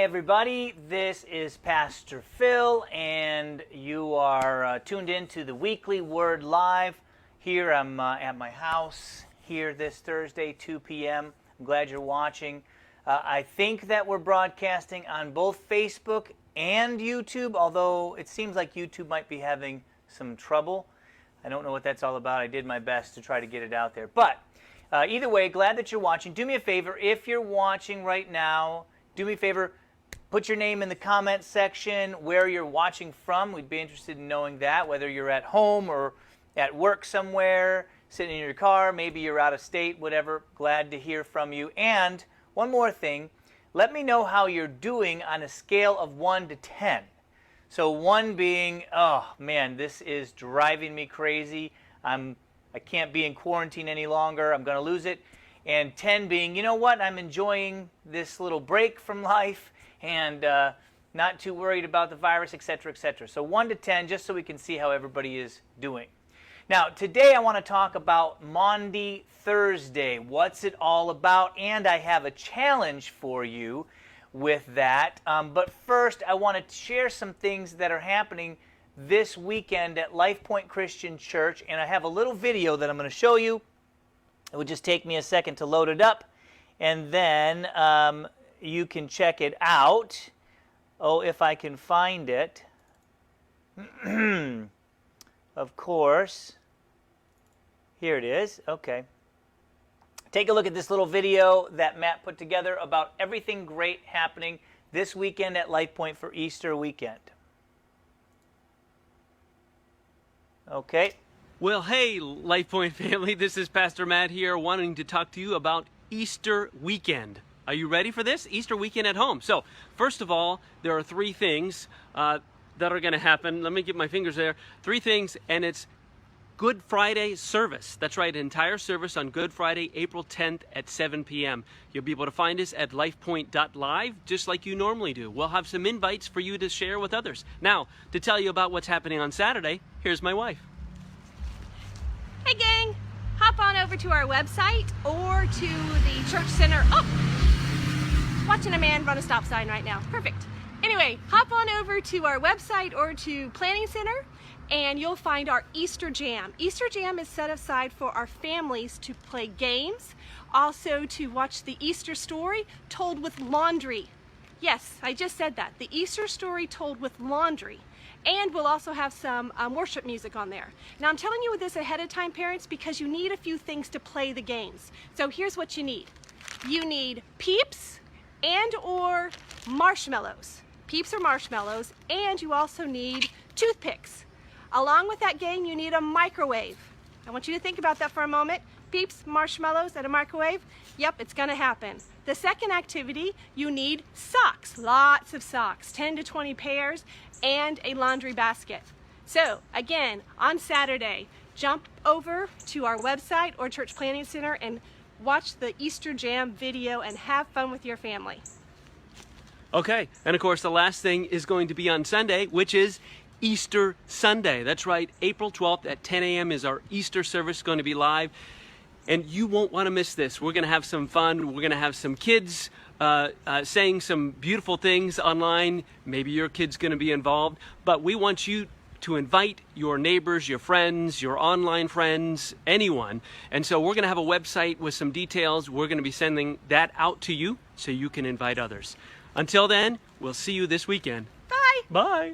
everybody. This is Pastor Phil, and you are tuned in to the Weekly Word Live. Here I'm at my house here this Thursday, 2 p.m. I'm glad you're watching. I think that we're broadcasting on both Facebook and YouTube, although it seems like YouTube might be having some trouble. I don't know what that's all about. I did my best to try to get it out there. But either way, glad that you're watching. Do me a favor, if you're watching right now, do me a favor, put your name in the comment section where you're watching from. We'd be interested in knowing that, whether you're at home or at work somewhere, sitting in your car, maybe you're out of state, whatever. Glad to hear from you. And one more thing, let me know how you're doing on a scale of 1 to 10. So 1 being, oh man, this is driving me crazy. I can't be in quarantine any longer. I'm going to lose it. And 10 being, you know what, I'm enjoying this little break from life and not too worried about the virus, etc., etc. So 1 to 10, just so we can see how everybody is doing. Now, today I want to talk about Maundy Thursday. What's it all about? And I have a challenge for you with that. But first, I want to share some things that are happening this weekend at LifePoint Christian Church. And I have a little video that I'm going to show you. It would just take me a second to load it up, and then you can check it out. Oh, if I can find it. Of course. Here it is. Okay. Take a look at this little video that Matt put together about everything great happening this weekend at LifePoint for Easter weekend. Okay. Well, hey, LifePoint family, this is Pastor Matt here wanting to talk to you about Easter weekend. Are you ready for this? Easter weekend at home. So, first of all, there are 3 things that are going to happen. Let me get my fingers there. 3 things, and it's Good Friday service. That's right, entire service on Good Friday, April 10th at 7 p.m. You'll be able to find us at lifepoint.live, just like you normally do. We'll have some invites for you to share with others. Now, to tell you about what's happening on Saturday, here's my wife. Hey gang, hop on over to our website or to the church center. Oh, watching a man run a stop sign right now. Perfect. Anyway, hop on over to our website or to Planning Center and you'll find our Easter Jam. Easter Jam is set aside for our families to play games, also to watch the Easter story told with laundry. Yes, I just said that. The Easter story told with laundry. And we'll also have some worship music on there. Now I'm telling you this ahead of time, parents, because you need a few things to play the games. So here's what you need. You need Peeps and or marshmallows. Peeps or marshmallows, and you also need toothpicks. Along with that game, you need a microwave. I want you to think about that for a moment. Peeps, marshmallows, and a microwave. Yep, it's gonna happen. The second activity, you need socks, lots of socks, 10 to 20 pairs, and a laundry basket. So again, on Saturday, jump over to our website or Church Planning Center and watch the Easter Jam video and have fun with your family. Okay, and of course the last thing is going to be on Sunday, which is Easter Sunday. That's right, April 12th at 10 a.m. is our Easter service going to be live. And you won't want to miss this. We're going to have some fun. We're going to have some kids saying some beautiful things online. Maybe your kid's going to be involved. But we want you to invite your neighbors, your friends, your online friends, anyone. And so we're going to have a website with some details. We're going to be sending that out to you so you can invite others. Until then, we'll see you this weekend. Bye. Bye.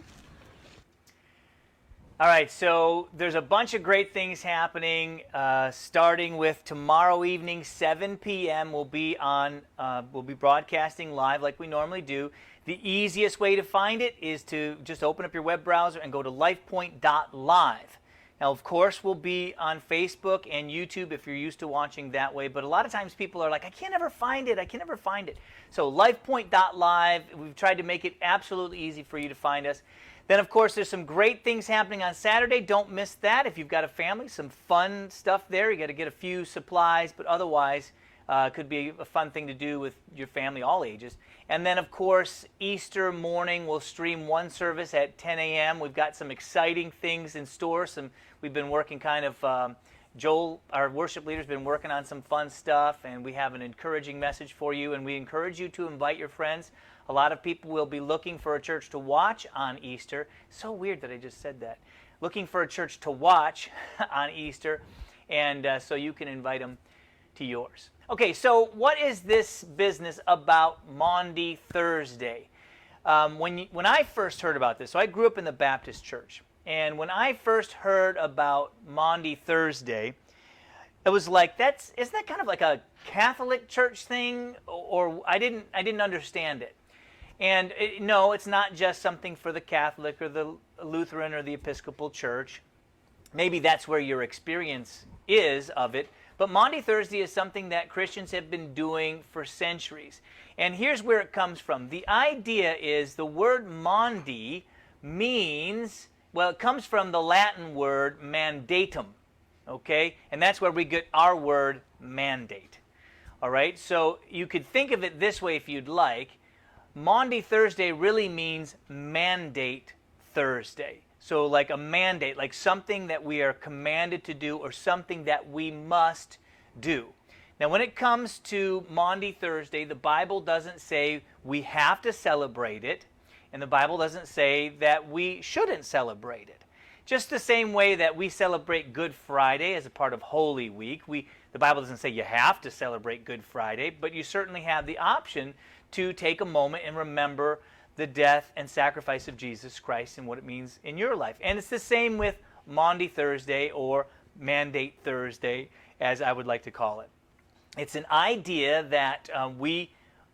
All right, so there's a bunch of great things happening, starting with tomorrow evening, 7 p.m. We'll be broadcasting live like we normally do. The easiest way to find it is to just open up your web browser and go to lifepoint.live. Now, of course, we'll be on Facebook and YouTube if you're used to watching that way, but a lot of times people are like, I can't ever find it, I can never find it. So lifepoint.live, we've tried to make it absolutely easy for you to find us. Then, of course, there's some great things happening on Saturday. Don't miss that. If you've got a family, some fun stuff there. You got to get a few supplies, but otherwise, it could be a fun thing to do with your family, all ages. And then, of course, Easter morning, we'll stream one service at 10 a.m. We've got some exciting things in store. We've been working kind of Joel, our worship leader, has been working on some fun stuff, and we have an encouraging message for you, and we encourage you to invite your friends A lot of people will be looking for a church to watch on Easter. So weird that I just said that. Looking for a church to watch on Easter, and so you can invite them to yours. Okay, so what is this business about Maundy Thursday? When I first heard about this, so I grew up in the Baptist church, and when I first heard about Maundy Thursday, it was like, isn't that kind of like a Catholic church thing? Or I didn't understand it. And no, it's not just something for the Catholic or the Lutheran or the Episcopal Church. Maybe that's where your experience is of it. But Maundy Thursday is something that Christians have been doing for centuries. And here's where it comes from. The idea is the word Maundy means, well, it comes from the Latin word mandatum. Okay? And that's where we get our word mandate. All right? So you could think of it this way if you'd like. Maundy Thursday really means mandate Thursday. So like a mandate, like something that we are commanded to do or something that we must do. Now when it comes to Maundy Thursday, the Bible doesn't say we have to celebrate it, and the Bible doesn't say that we shouldn't celebrate it. Just the same way that we celebrate Good Friday as a part of Holy Week, the Bible doesn't say you have to celebrate Good Friday, but you certainly have the option to take a moment and remember the death and sacrifice of Jesus Christ and what it means in your life. And it's the same with Maundy Thursday, or Mandate Thursday, as I would like to call it. It's an idea that we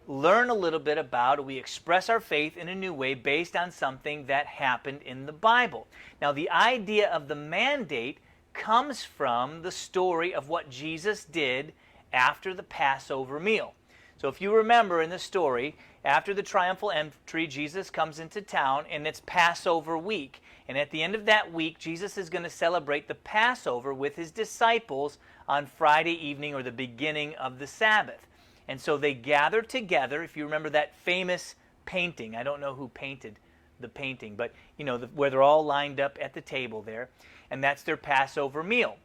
learn a little bit about, or we express our faith in a new way based on something that happened in the Bible. Now, the idea of the mandate comes from the story of what Jesus did after the Passover meal. So if you remember in the story, after the triumphal entry, Jesus comes into town, and it's Passover week. And at the end of that week, Jesus is going to celebrate the Passover with his disciples on Friday evening, or the beginning of the Sabbath. And so they gather together. If you remember that famous painting, I don't know who painted the painting, but where they're all lined up at the table there, and that's their Passover meal.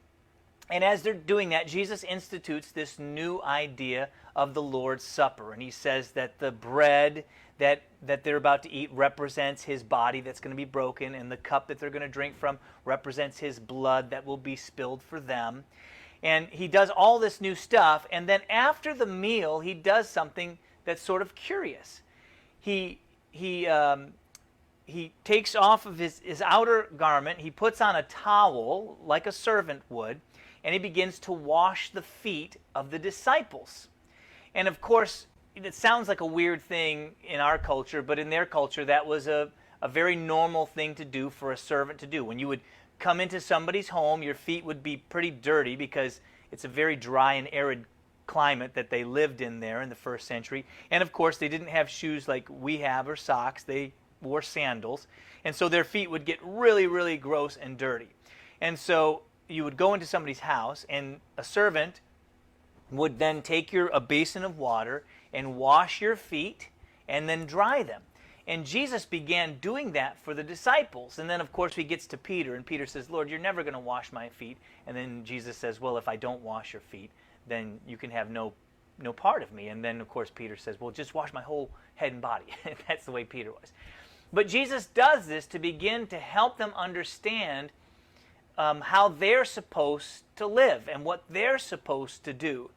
And as they're doing that, Jesus institutes this new idea of the Lord's Supper. And he says that the bread that they're about to eat represents his body that's going to be broken, and the cup that they're going to drink from represents his blood that will be spilled for them. And he does all this new stuff, and then after the meal, he does something that's sort of curious. He takes off of his outer garment, he puts on a towel like a servant would, and he begins to wash the feet of the disciples. And of course, it sounds like a weird thing in our culture, but in their culture, that was a very normal thing to do for a servant to do. When you would come into somebody's home, your feet would be pretty dirty because it's a very dry and arid climate that they lived in there in the first century. And of course, they didn't have shoes like we have or socks. They wore sandals. And so their feet would get really, really gross and dirty. And so you would go into somebody's house, and a servant would then take a basin of water and wash your feet and then dry them. And Jesus began doing that for the disciples. And then, of course, he gets to Peter, and Peter says, "Lord, you're never going to wash my feet." And then Jesus says, "Well, if I don't wash your feet, then you can have no part of me." And then, of course, Peter says, "Well, just wash my whole head and body." That's the way Peter was. But Jesus does this to begin to help them understand how they're supposed to live and what they're supposed to do.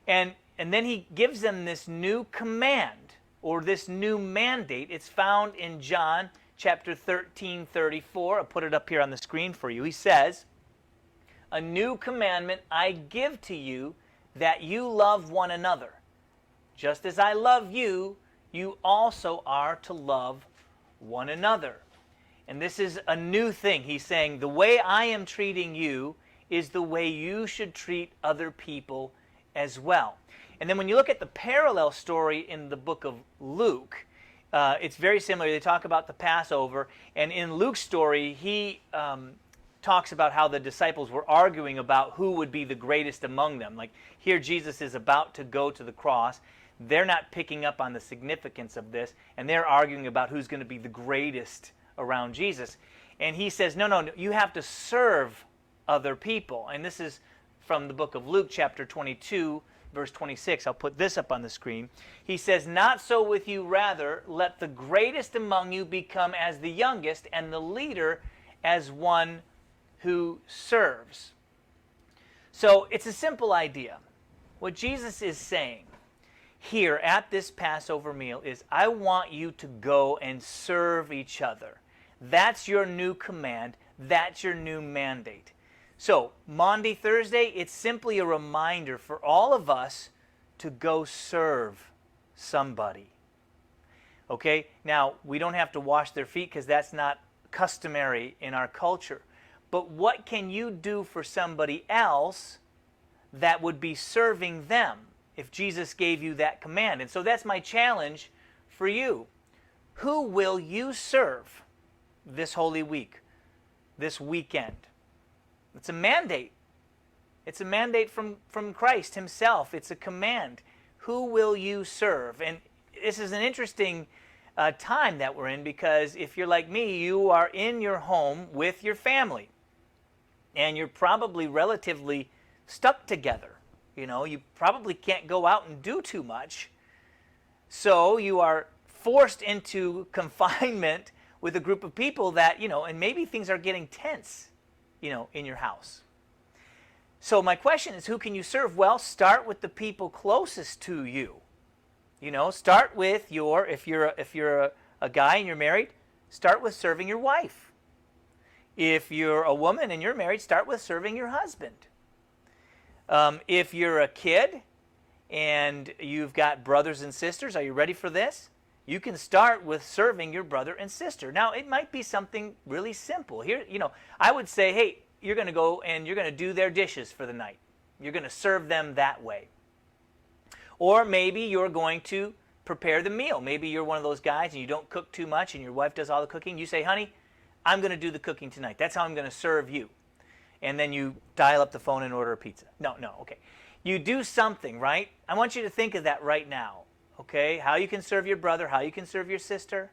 And then he gives them this new command, or this new mandate. It's found in John chapter 13:34. I'll put it up here on the screen for you. He says, "A new commandment I give to you, that you love one another. Just as I love you, you also are to love one another." And this is a new thing. He's saying, the way I am treating you is the way you should treat other people as well. And then when you look at the parallel story in the book of Luke, it's very similar. They talk about the Passover, and in Luke's story, he talks about how the disciples were arguing about who would be the greatest among them. Like here, Jesus is about to go to the cross. They're not picking up on the significance of this, and they're arguing about who's going to be the greatest around Jesus. And he says, no, you have to serve other people. And this is from the book of Luke, chapter 22, verse 26. I'll put this up on the screen. He says, "Not so with you, rather, let the greatest among you become as the youngest, and the leader as one who serves." So it's a simple idea. What Jesus is saying here at this Passover meal is, I want you to go and serve each other. That's your new command. That's your new mandate. So, Maundy Thursday, it's simply a reminder for all of us to go serve somebody. Okay? Now, we don't have to wash their feet because that's not customary in our culture. But what can you do for somebody else that would be serving them if Jesus gave you that command? And so that's my challenge for you. Who will you serve this Holy Week, this weekend? It's a mandate. It's a mandate from Christ himself. It's a command. Who will you serve? And this is an interesting time that we're in, because if you're like me, you are in your home with your family. And you're probably relatively stuck together. You know, you probably can't go out and do too much. So you are forced into confinement with a group of people that, you know, and maybe things are getting tense, you know, in your house. So my question is, who can you serve? Well, start with the people closest to you. You know, start with if you're a guy and you're married, start with serving your wife. If you're a woman and you're married, start with serving your husband. If you're a kid and you've got brothers and sisters, are you ready for this? You can start with serving your brother and sister. Now, it might be something really simple. Here, you know, I would say, hey, you're going to go and you're going to do their dishes for the night. You're going to serve them that way. Or maybe you're going to prepare the meal. Maybe you're one of those guys and you don't cook too much and your wife does all the cooking. You say, honey, I'm going to do the cooking tonight. That's how I'm going to serve you. And then you dial up the phone and order a pizza. No, okay. You do something, right? I want you to think of that right now. Okay, how you can serve your brother, how you can serve your sister,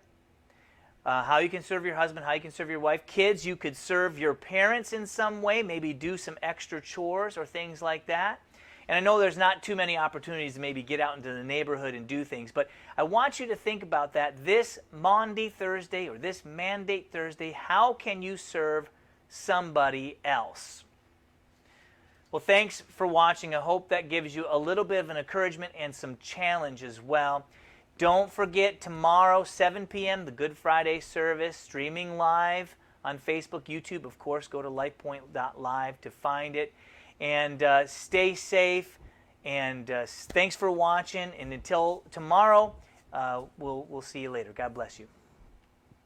how you can serve your husband, how you can serve your wife. Kids, you could serve your parents in some way, maybe do some extra chores or things like that. And I know there's not too many opportunities to maybe get out into the neighborhood and do things, but I want you to think about that this Maundy Thursday or this Mandate Thursday. How can you serve somebody else? Well, thanks for watching. I hope that gives you a little bit of an encouragement and some challenge as well. Don't forget, tomorrow, 7 p.m., the Good Friday service, streaming live on Facebook, YouTube. Of course, go to lifepoint.live to find it. And stay safe. And thanks for watching. And until tomorrow, we'll see you later. God bless you.